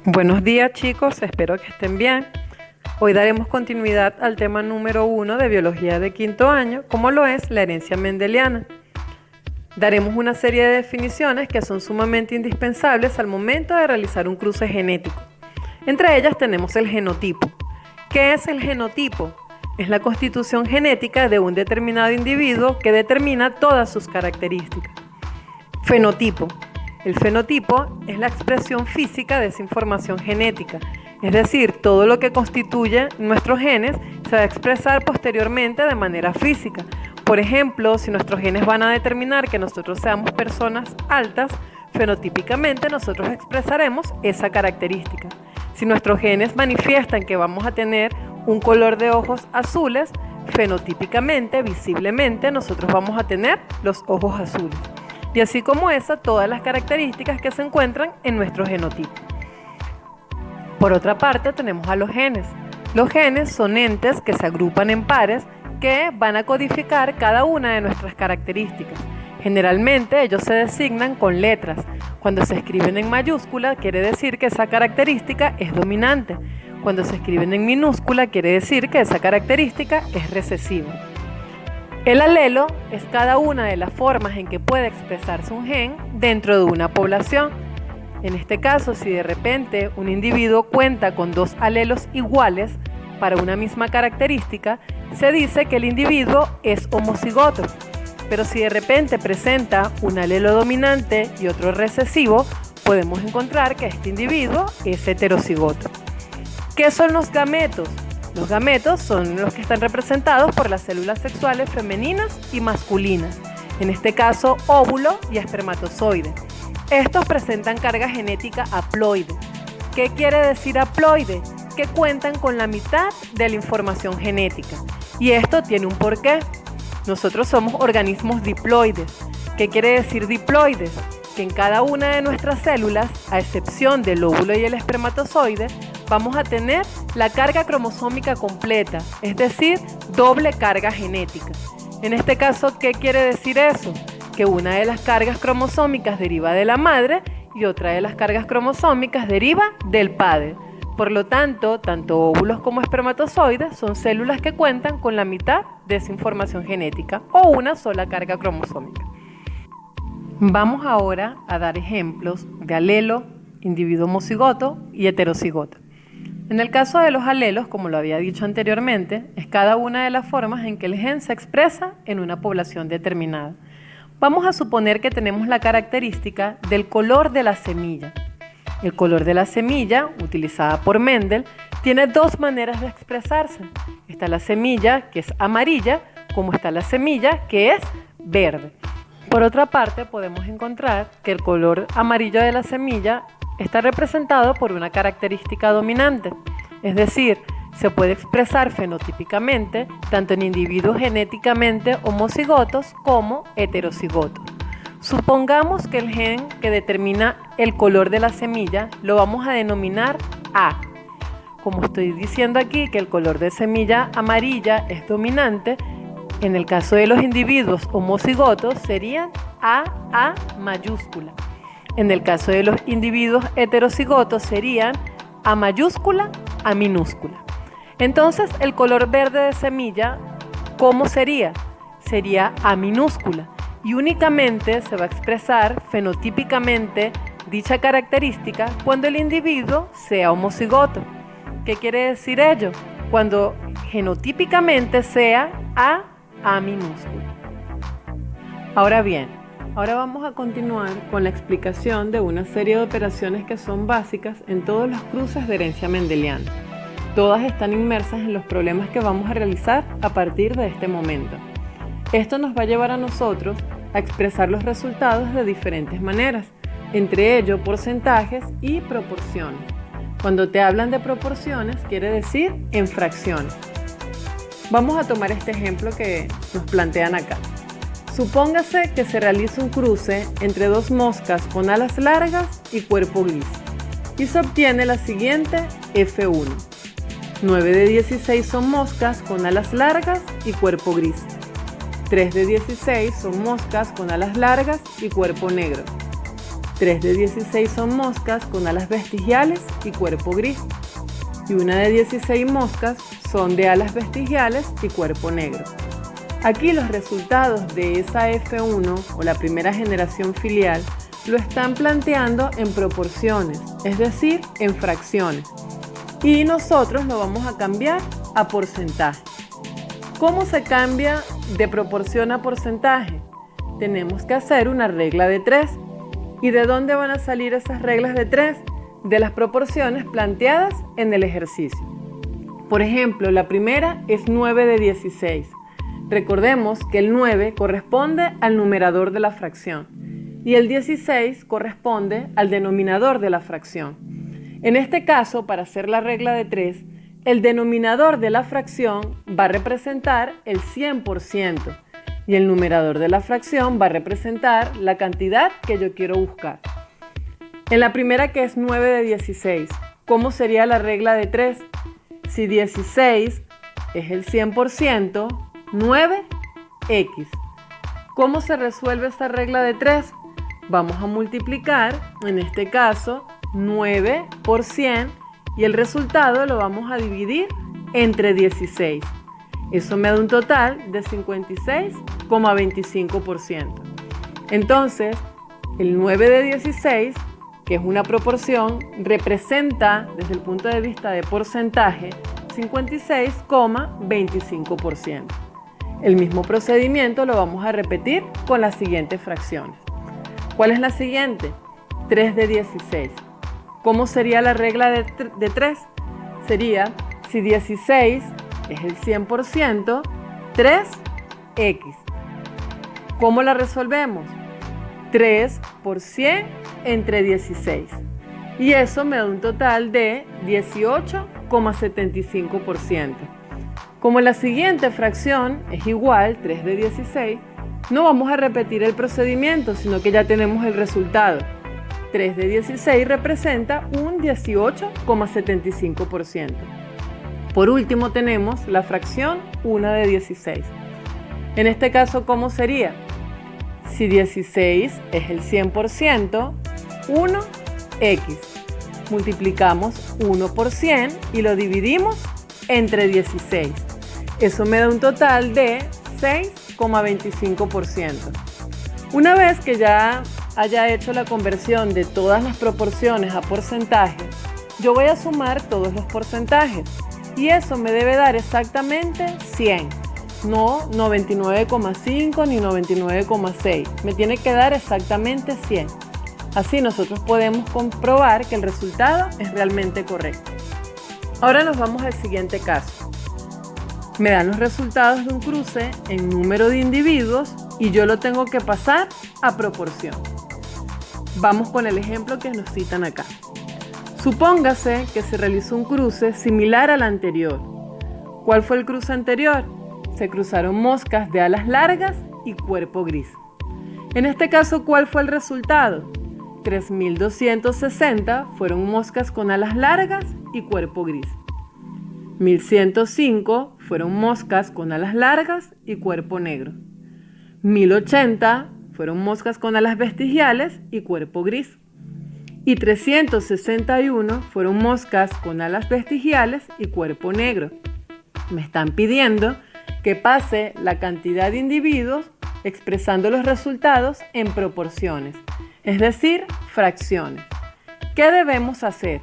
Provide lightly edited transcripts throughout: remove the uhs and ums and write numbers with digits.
Buenos días chicos, espero que estén bien. Hoy daremos continuidad al tema número 1 de biología de quinto año, como lo es la herencia mendeliana. Daremos una serie de definiciones que son sumamente indispensables al momento de realizar un cruce genético. Entre ellas tenemos el genotipo. ¿Qué es el genotipo? Es la constitución genética de un determinado individuo que determina todas sus características. Fenotipo. El fenotipo es la expresión física de esa información genética, es decir, todo lo que constituye nuestros genes se va a expresar posteriormente de manera física. Por ejemplo, si nuestros genes van a determinar que nosotros seamos personas altas, fenotípicamente nosotros expresaremos esa característica. Si nuestros genes manifiestan que vamos a tener un color de ojos azules, fenotípicamente, visiblemente, nosotros vamos a tener los ojos azules. Y así como esa, todas las características que se encuentran en nuestro genotipo. Por otra parte, tenemos a los genes. Los genes son entes que se agrupan en pares que van a codificar cada una de nuestras características. Generalmente ellos se designan con letras. Cuando se escriben en mayúscula quiere decir que esa característica es dominante. Cuando se escriben en minúscula quiere decir que esa característica es recesiva. El alelo es cada una de las formas en que puede expresarse un gen dentro de una población. En este caso, si de repente un individuo cuenta con dos alelos iguales para una misma característica, se dice que el individuo es homocigoto. Pero si de repente presenta un alelo dominante y otro recesivo, podemos encontrar que este individuo es heterocigoto. ¿Qué son los gametos? Los gametos son los que están representados por las células sexuales femeninas y masculinas, en este caso óvulo y espermatozoide. Estos presentan carga genética haploide. ¿Qué quiere decir haploide? Que cuentan con la mitad de la información genética. Y esto tiene un porqué. Nosotros somos organismos diploides. ¿Qué quiere decir diploides? Que en cada una de nuestras células, a excepción del óvulo y el espermatozoide, vamos a tener la carga cromosómica completa, es decir, doble carga genética. En este caso, ¿qué quiere decir eso? Que una de las cargas cromosómicas deriva de la madre y otra de las cargas cromosómicas deriva del padre. Por lo tanto, tanto óvulos como espermatozoides son células que cuentan con la mitad de esa información genética o una sola carga cromosómica. Vamos ahora a dar ejemplos de alelo, individuo homocigoto y heterocigoto. En el caso de los alelos, como lo había dicho anteriormente, es cada una de las formas en que el gen se expresa en una población determinada. Vamos a suponer que tenemos la característica del color de la semilla. El color de la semilla, utilizada por Mendel, tiene dos maneras de expresarse. Está la semilla, que es amarilla, como está la semilla, que es verde. Por otra parte, podemos encontrar que el color amarillo de la semilla está representado por una característica dominante, es decir, se puede expresar fenotípicamente tanto en individuos genéticamente homocigotos como heterocigotos. Supongamos que el gen que determina el color de la semilla lo vamos a denominar A. Como estoy diciendo aquí que el color de semilla amarilla es dominante, en el caso de los individuos homocigotos serían AA mayúscula. En el caso de los individuos heterocigotos serían A mayúscula, A minúscula. Entonces, el color verde de semilla, ¿cómo sería? Sería A minúscula y únicamente se va a expresar fenotípicamente dicha característica cuando el individuo sea homocigoto. ¿Qué quiere decir ello? Cuando genotípicamente sea A minúscula. Ahora bien, ahora vamos a continuar con la explicación de una serie de operaciones que son básicas en todos los cruces de herencia mendeliana. Todas están inmersas en los problemas que vamos a realizar a partir de este momento. Esto nos va a llevar a nosotros a expresar los resultados de diferentes maneras, entre ellos porcentajes y proporciones. Cuando te hablan de proporciones, quiere decir en fracciones. Vamos a tomar este ejemplo que nos plantean acá. Supóngase que se realiza un cruce entre dos moscas con alas largas y cuerpo gris y se obtiene la siguiente F1. 9 de 16 son moscas con alas largas y cuerpo gris. 3 de 16 son moscas con alas largas y cuerpo negro. 3 de 16 son moscas con alas vestigiales y cuerpo gris. Y una de 16 moscas son de alas vestigiales y cuerpo negro. Aquí los resultados de esa F1 o la primera generación filial lo están planteando en proporciones, es decir, en fracciones. Y nosotros lo vamos a cambiar a porcentaje. ¿Cómo se cambia de proporción a porcentaje? Tenemos que hacer una regla de 3. ¿Y de dónde van a salir esas reglas de 3? De las proporciones planteadas en el ejercicio. Por ejemplo, la primera es 9 de 16. Recordemos que el 9 corresponde al numerador de la fracción y el 16 corresponde al denominador de la fracción. En este caso, para hacer la regla de 3, el denominador de la fracción va a representar el 100% y el numerador de la fracción va a representar la cantidad que yo quiero buscar. En la primera, que es 9 de 16, ¿cómo sería la regla de 3? Si 16 es el 100%, 9x. ¿Cómo se resuelve esta regla de 3? Vamos a multiplicar, en este caso, 9 por 100 y el resultado lo vamos a dividir entre 16. Eso me da un total de 56,25%. Entonces, el 9 de 16, que es una proporción, representa, desde el punto de vista de porcentaje, 56,25%. El mismo procedimiento lo vamos a repetir con las siguientes fracciones. ¿Cuál es la siguiente? 3 de 16. ¿Cómo sería la regla de 3? Sería, si 16 es el 100%, 3x. ¿Cómo la resolvemos? 3 por 100 entre 16. Y eso me da un total de 18,75%. Como la siguiente fracción es igual, 3 de 16, no vamos a repetir el procedimiento, sino que ya tenemos el resultado. 3 de 16 representa un 18,75%. Por último tenemos la fracción 1 de 16. En este caso, ¿cómo sería? Si 16 es el 100%, 1x. Multiplicamos 1 por 100 y lo dividimos entre 16. Eso me da un total de 6,25%. Una vez que ya haya hecho la conversión de todas las proporciones a porcentaje, yo voy a sumar todos los porcentajes y eso me debe dar exactamente 100, no 99,5 ni 99,6. Me tiene que dar exactamente 100. Así nosotros podemos comprobar que el resultado es realmente correcto. Ahora nos vamos al siguiente caso. Me dan los resultados de un cruce en número de individuos y yo lo tengo que pasar a proporción. Vamos con el ejemplo que nos citan acá. Supóngase que se realizó un cruce similar al anterior. ¿Cuál fue el cruce anterior? Se cruzaron moscas de alas largas y cuerpo gris. En este caso, ¿cuál fue el resultado? 3.260 fueron moscas con alas largas y cuerpo gris. 1.105 fueron moscas con alas largas y cuerpo negro. 1.080 fueron moscas con alas vestigiales y cuerpo gris. Y 361 fueron moscas con alas vestigiales y cuerpo negro. Me están pidiendo que pase la cantidad de individuos expresando los resultados en proporciones, es decir, fracciones. ¿Qué debemos hacer?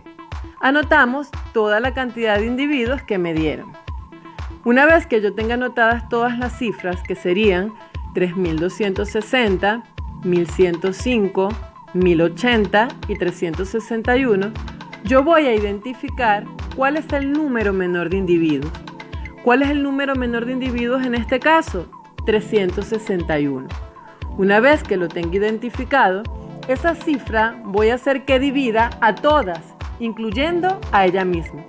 Anotamos toda la cantidad de individuos que me dieron. Una vez que yo tenga anotadas todas las cifras, que serían 3.260, 1.105, 1.080 y 361, yo voy a identificar cuál es el número menor de individuos. ¿Cuál es el número menor de individuos en este caso? 361. Una vez que lo tenga identificado, esa cifra voy a hacer que divida a todas, incluyendo a ella misma.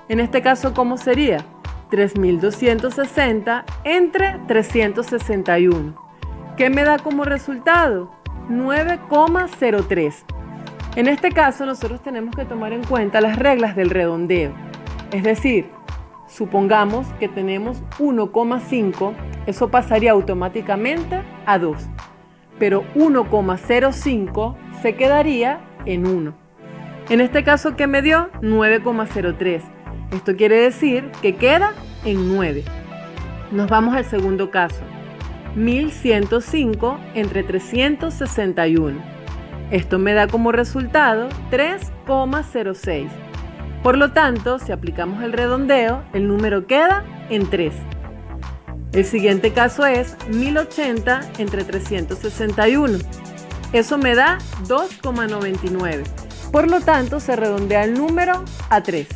En este caso, ¿cómo sería? 3.260 entre 361. ¿Qué me da como resultado? 9,03. En este caso, nosotros tenemos que tomar en cuenta las reglas del redondeo. Es decir, supongamos que tenemos 1,5, eso pasaría automáticamente a 2. Pero 1,05 se quedaría en 1. En este caso, ¿qué me dio? 9,03. Esto quiere decir que queda en 9. Nos vamos al segundo caso. 1105 entre 361. Esto me da como resultado 3,06. Por lo tanto, si aplicamos el redondeo, el número queda en 3. El siguiente caso es 1080 entre 361. Eso me da 2,99. Por lo tanto, se redondea el número a 3.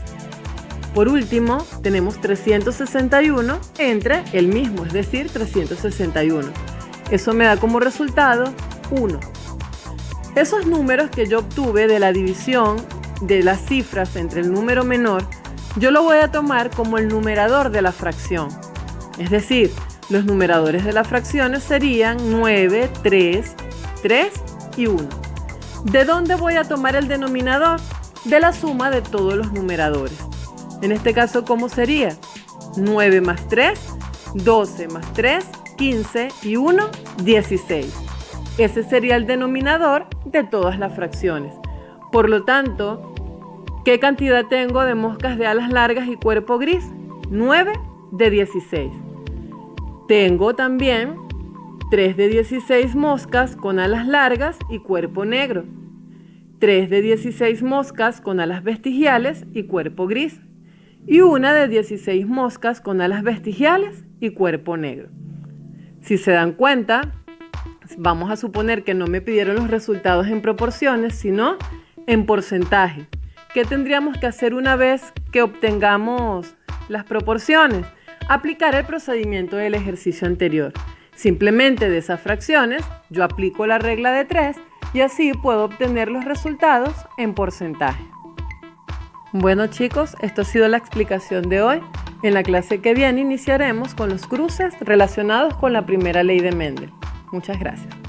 Por último, tenemos 361 entre el mismo, es decir, 361. Eso me da como resultado 1. Esos números que yo obtuve de la división de las cifras entre el número menor, yo lo voy a tomar como el numerador de la fracción. Es decir, los numeradores de las fracciones serían 9, 3, 3 y 1. ¿De dónde voy a tomar el denominador? De la suma de todos los numeradores. En este caso, ¿cómo sería? 9 más 3, 12 más 3, 15 y 1, 16. Ese sería el denominador de todas las fracciones. Por lo tanto, ¿qué cantidad tengo de moscas de alas largas y cuerpo gris? 9 de 16. Tengo también 3 de 16 moscas con alas largas y cuerpo negro. 3 de 16 moscas con alas vestigiales y cuerpo gris. Y una de 16 moscas con alas vestigiales y cuerpo negro. Si se dan cuenta, vamos a suponer que no me pidieron los resultados en proporciones, sino en porcentaje. ¿Qué tendríamos que hacer una vez que obtengamos las proporciones? Aplicar el procedimiento del ejercicio anterior. Simplemente de esas fracciones, yo aplico la regla de 3 y así puedo obtener los resultados en porcentaje. Bueno chicos, esto ha sido la explicación de hoy. En la clase que viene iniciaremos con los cruces relacionados con la primera ley de Mendel. Muchas gracias.